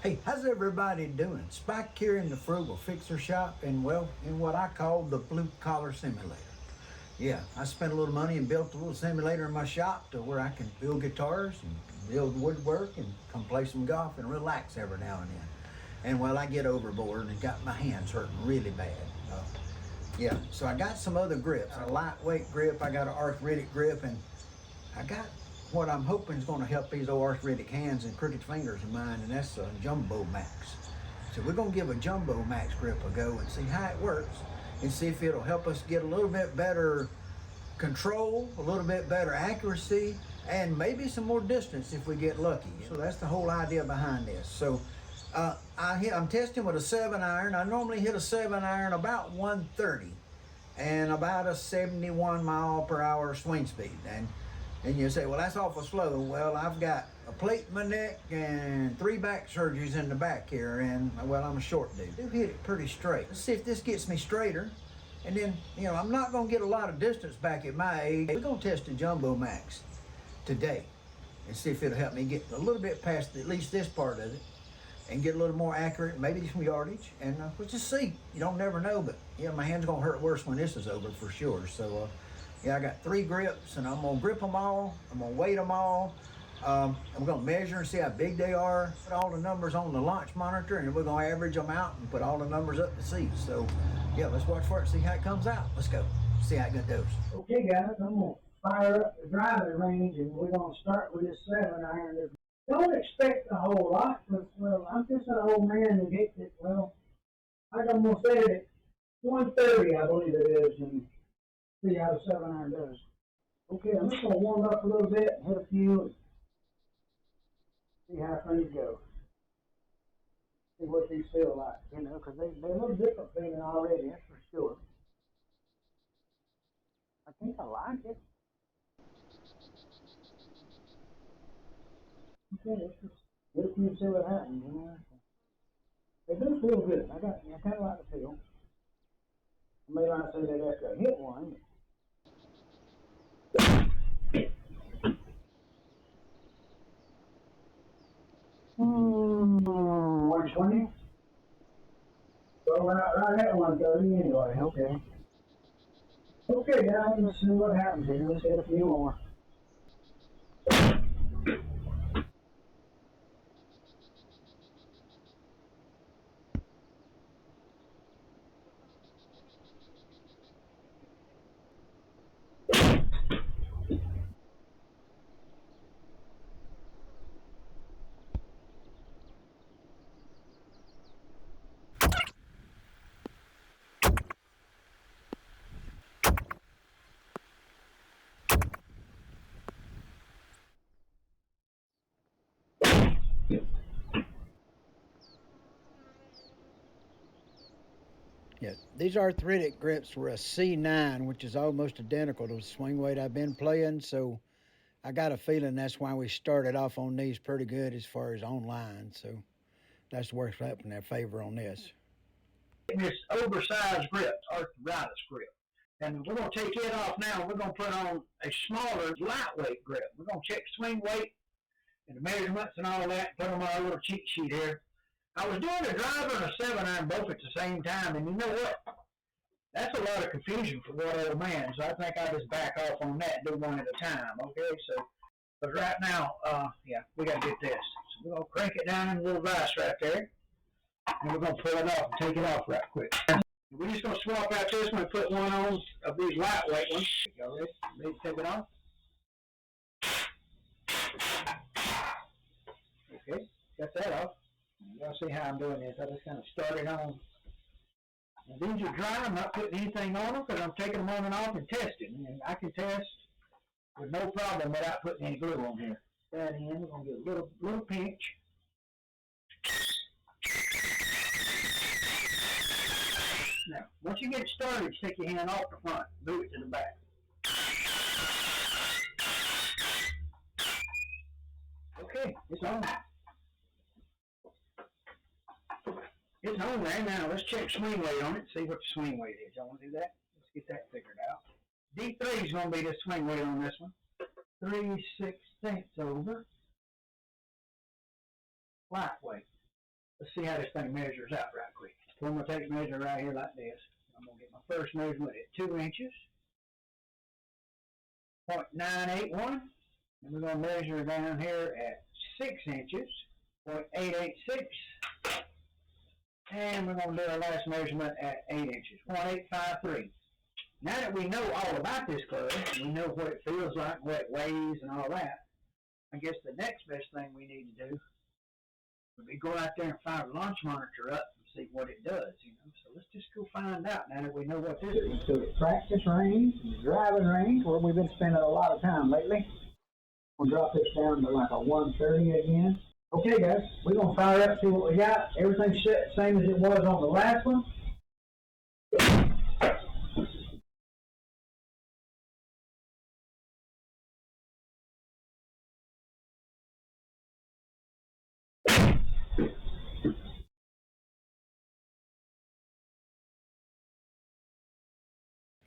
Hey, how's everybody doing? Spike here in the Frugal Fixer Shop and, well, in what I call the blue collar simulator. Yeah, I spent a little money and built a little simulator in my shop to where I can build guitars and build woodwork and come play some golf and relax every now and then. And well, I get overboard and got my hands hurting really bad. Yeah, so I got some other grips. A lightweight grip, I got an arthritic grip, and I got what I'm hoping is going to help these old arthritic hands and crooked fingers of mine, and that's a JumboMax. So we're going to give a JumboMax grip a go and see how it works and see if it'll help us get a little bit better control, a little bit better accuracy, and maybe some more distance if we get lucky. So that's the whole idea behind this. So I'm testing with a 7-iron. I normally hit a 7-iron about 130 and about a 71 mile per hour swing speed. And you say, well, that's awful slow. Well, I've got a plate in my neck and 3 back surgeries in the back here, and, well, I'm a short dude. I do hit it pretty straight. Let's see if this gets me straighter. And then, I'm not going to get a lot of distance back at my age. We're going to test the JumboMax today and see if it'll help me get a little bit past at least this part of it and get a little more accurate, maybe some yardage. And we'll just see. You don't never know, but, my hand's going to hurt worse when this is over for sure. So, yeah, I got 3 grips, and I'm gonna grip them all. I'm gonna weight them all. I'm gonna measure and see how big they are. Put all the numbers on the launch monitor, and we're gonna average them out and put all the numbers up to see. So, yeah, let's watch for it and see how it comes out. Let's go. See how it goes. Okay, guys, I'm gonna fire up the driving range, and we're gonna start with this 7-iron. Don't expect a whole lot, but, well, I'm just an old man who gets it. Well, I'm gonna set it at 130, I believe it is, and see how the 7-iron does. Okay, I'm just going to warm up a little bit, hit a few, and see how things go. See what these feel like, because they're a little different feeling already, that's for sure. I think I like it. Okay, let's just hit a few and see what happens, They do feel good. I kind of like the feel. I may not say that after I hit one, but 120. So we're not right at 130 anyway. Okay. Okay, guys, let's see what happens here. Let's hit a few more. Yeah, these arthritic grips were a C9, which is almost identical to the swing weight I've been playing. So I got a feeling that's why we started off on these pretty good as far as online. So that's worth up in their favor on this. This oversized grip, Arthritis Grip. And we're going to take it off now. We're going to put on a smaller, lightweight grip. We're going to check swing weight and the measurements and all that. Put them on our little cheat sheet here. I was doing a driver and a 7-iron both at the same time, and you know what? That's a lot of confusion for one old man, so I think I'll just back off on that and do one at a time, okay? So, but right now, yeah, we got to get this. So we're going to crank it down in a little vise right there, and we're going to pull it off and take it off right quick. We're just going to swap out this one and put one on of these lightweight ones. Y'all ready to take it off? Okay, got that off. Y'all see how I'm doing this. I just kind of started on. And these are dry. I'm not putting anything on them because I'm taking them on and off and testing. And I can test with no problem without putting any glue on here. That in, we're going to get a little pinch. Now, once you get started, stick your hand off the front, move it to the back. Okay, it's on. It's on there now. Let's check swing weight on it, see what the swing weight is. Y'all want to do that? Let's get that figured out. D3 is going to be the swing weight on this one. 3/16 over. Lightweight. Let's see how this thing measures out right quick. So I'm going to take a measure right here like this. I'm going to get my first measurement at 2 inches, 0.981. And we're going to measure down here at 6 inches, 0.886. And we're going to do our last measurement at 8 inches, 0.853. Now that we know all about this club, we know what it feels like, what it weighs, and all that, I guess the next best thing we need to do would be go out there and fire a launch monitor up and see what it does, you know. So let's just go find out now that we know what this is. So the practice range, the driving range, where we've been spending a lot of time lately. We'll drop this down to like a 130 again. Okay, guys, we're going to fire up, see what we got. Everything's set same as it was on the last one.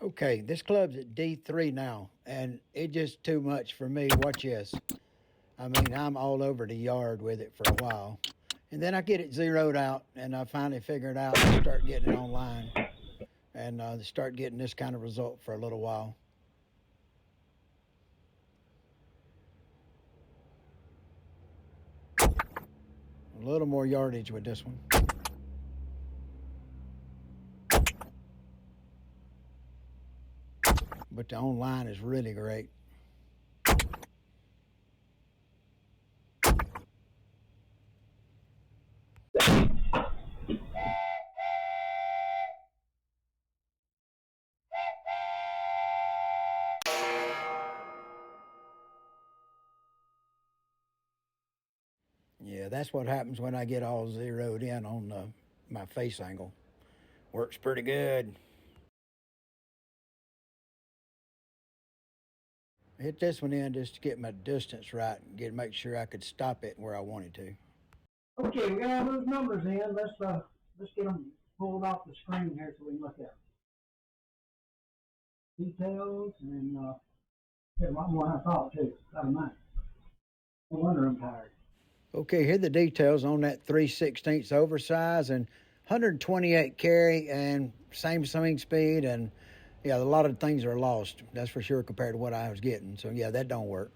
Okay, this club's at D3 now, and it's just too much for me. Watch this. I mean, I'm all over the yard with it for a while. And then I get it zeroed out, and I finally figure it out and start getting it online and start getting this kind of result for a little while. A little more yardage with this one. But the online is really great. Yeah, that's what happens when I get all zeroed in on my face angle. Works pretty good. Hit this one in just to get my distance right and make sure I could stop it where I wanted to. Okay, we got all those numbers in. Let's get them pulled off the screen here so we can look at them. Details and a lot more than I thought too. Out of mine. No wonder I'm tired. Okay, here are the details on that 3/16 oversize and 128 carry and same swing speed, and yeah, a lot of things are lost. That's for sure compared to what I was getting. So yeah, that don't work.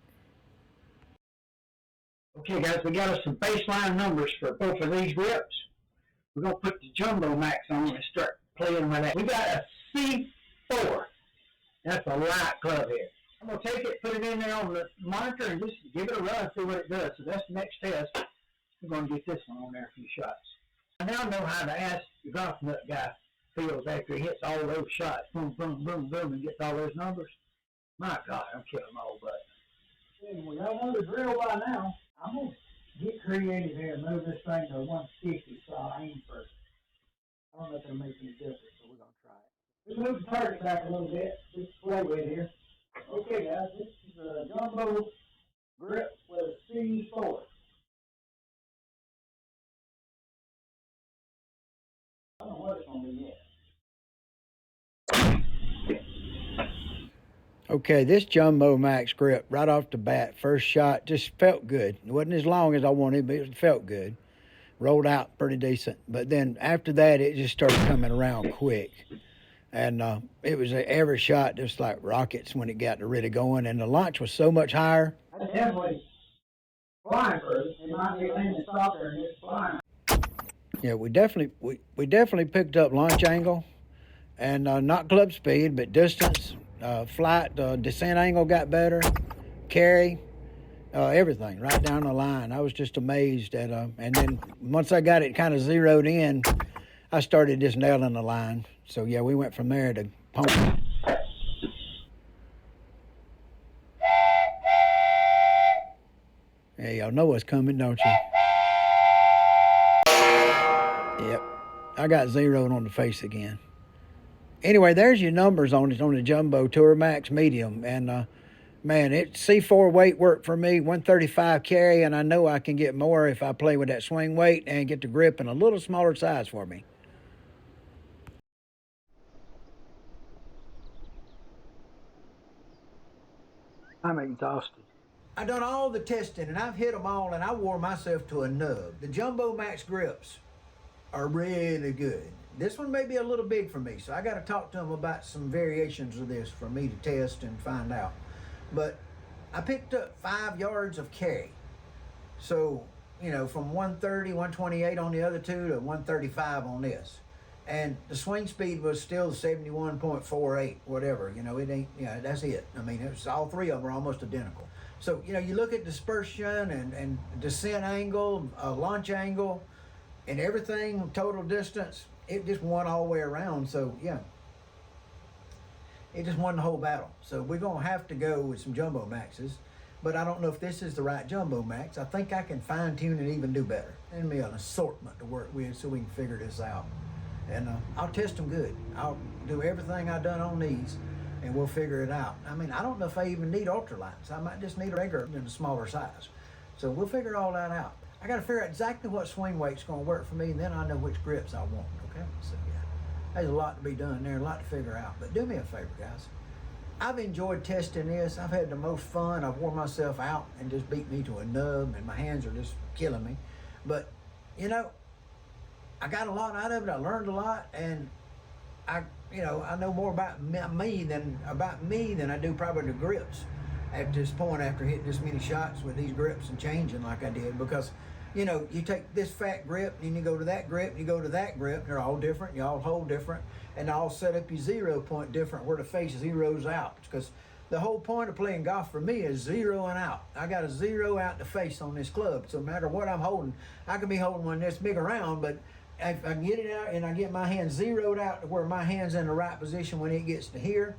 Okay, guys, we got us some baseline numbers for both of these grips. We're gonna put the JumboMax on and start playing with that. We got a C4. That's a light club head. I'm going to take it, put it in there on the monitor, and just give it a run, see what it does. So that's the next test. We're going to get this one on there a few shots. I now know how to ask the golf nut guy feels after he hits all those shots. Boom, boom, boom, boom, and gets all those numbers. My God, I'm killing my old butt. Anyway, y'all know the drill by now. I'm going to get creative here and move this thing to 150, so I'll aim first. I don't know if it'll make any difference, but we're going to try it. Just move the target back a little bit. Just play with it here. Okay, guys, this is a jumbo grip with a C4. I don't know what it's going to be yet. Okay, this JumboMax grip right off the bat, first shot, just felt good. It wasn't as long as I wanted, but it felt good. Rolled out pretty decent. But then after that, it just started coming around quick. And it was every shot just like rockets when it got to really going. And the launch was so much higher. I definitely flying first. It might be landing softer and it's flying. Yeah, we definitely picked up launch angle and not club speed, but distance, flight, descent angle got better, carry, everything right down the line. I was just amazed at and then once I got it kind of zeroed in, I started just nailing the line. So yeah, we went from there to pumping. Yeah, y'all know what's coming, don't you? Yep, I got zeroed on the face again. Anyway, there's your numbers on it on the Jumbo JumboMax Medium, and man, it C4 weight worked for me, 135 carry, and I know I can get more if I play with that swing weight and get the grip in a little smaller size for me. I'm exhausted. I done all the testing and I've hit them all and I wore myself to a nub. The JumboMax grips are really good. This one may be a little big for me, so I got to talk to them about some variations of this for me to test and find out. But I picked up 5 yards of carry. So, you know, from 130, 128 on the other two to 135 on this. And the swing speed was still 71.48, whatever. You know, it ain't, yeah, that's it. I mean, it's all three of them are almost identical. So, you know, you look at dispersion and descent angle, launch angle, and everything, total distance, it just won all the way around. So, yeah, it just won the whole battle. So we're going to have to go with some JumboMaxes. But I don't know if this is the right JumboMax. I think I can fine tune and even do better. Send me an assortment to work with so we can figure this out. And I'll test them good. I'll do everything I've done on these and we'll figure it out. I mean, I don't know if I even need ultralights. I might just need a regular in a smaller size. So we'll figure all that out. I got to figure out exactly what swing weight's going to work for me, and then I know which grips I want, okay? So, yeah, there's a lot to be done there, a lot to figure out. But do me a favor, guys. I've enjoyed testing this. I've had the most fun. I've worn myself out and just beat me to a nub, and my hands are just killing me. But, you know, I got a lot out of it. I learned a lot, and I know more about me than I do probably the grips at this point after hitting this many shots with these grips and changing like I did. Because, you know, you take this fat grip and you go to that grip and you go to that grip. They're all different. You all hold different, and all set up your 0 point different where the face zeroes out. Because the whole point of playing golf for me is zeroing out. I got to zero out the face on this club. So no matter what I'm holding, I can be holding one this big around, but if I get it out and I get my hand zeroed out to where my hand's in the right position when it gets to here,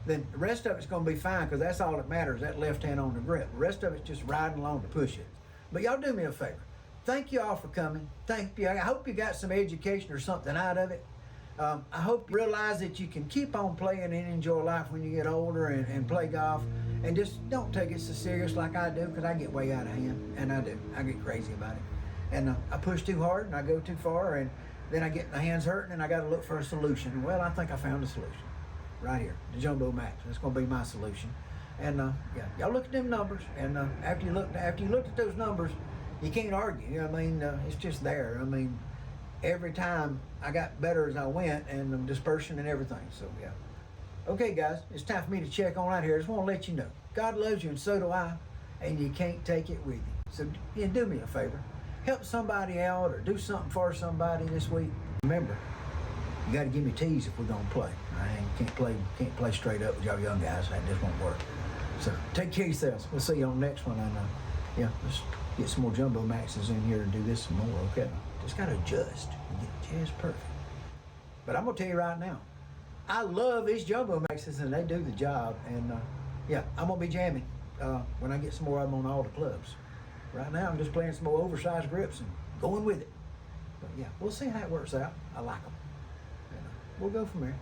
then the rest of it's going to be fine, because that's all that matters, that left hand on the grip. The rest of it's just riding along to push it. But y'all do me a favor. Thank you all for coming. Thank you. I hope you got some education or something out of it. I hope you realize that you can keep on playing and enjoy life when you get older and play golf. And just don't take it so serious like I do, because I get way out of hand, and I do. I get crazy about it. And I push too hard and I go too far, and then I get my hands hurting and I got to look for a solution. Well, I think I found a solution right here, the JumboMax. It's going to be my solution. And yeah, y'all look at them numbers, and after you looked at those numbers, you can't argue. You know what I mean? It's just there. I mean, every time I got better as I went, and the dispersion and everything. So yeah. Okay, guys, it's time for me to check on out here. I just want to let you know, God loves you and so do I, and you can't take it with you. So yeah, do me a favor. Help somebody out or do something for somebody this week. Remember, you got to give me teas if we're gonna play. Can't play straight up with y'all young guys. That just won't work. So take care of yourselves. We'll see you on the next one. And yeah, let's get some more JumboMaxes in here and do this some more. Okay, just gotta adjust and get it just perfect. But I'm gonna tell you right now, I love these JumboMaxes and they do the job. And yeah, I'm gonna be jamming when I get some more of them on all the clubs. Right now, I'm just playing some more oversized grips and going with it. But yeah, we'll see how it works out. I like them. And, we'll go from there.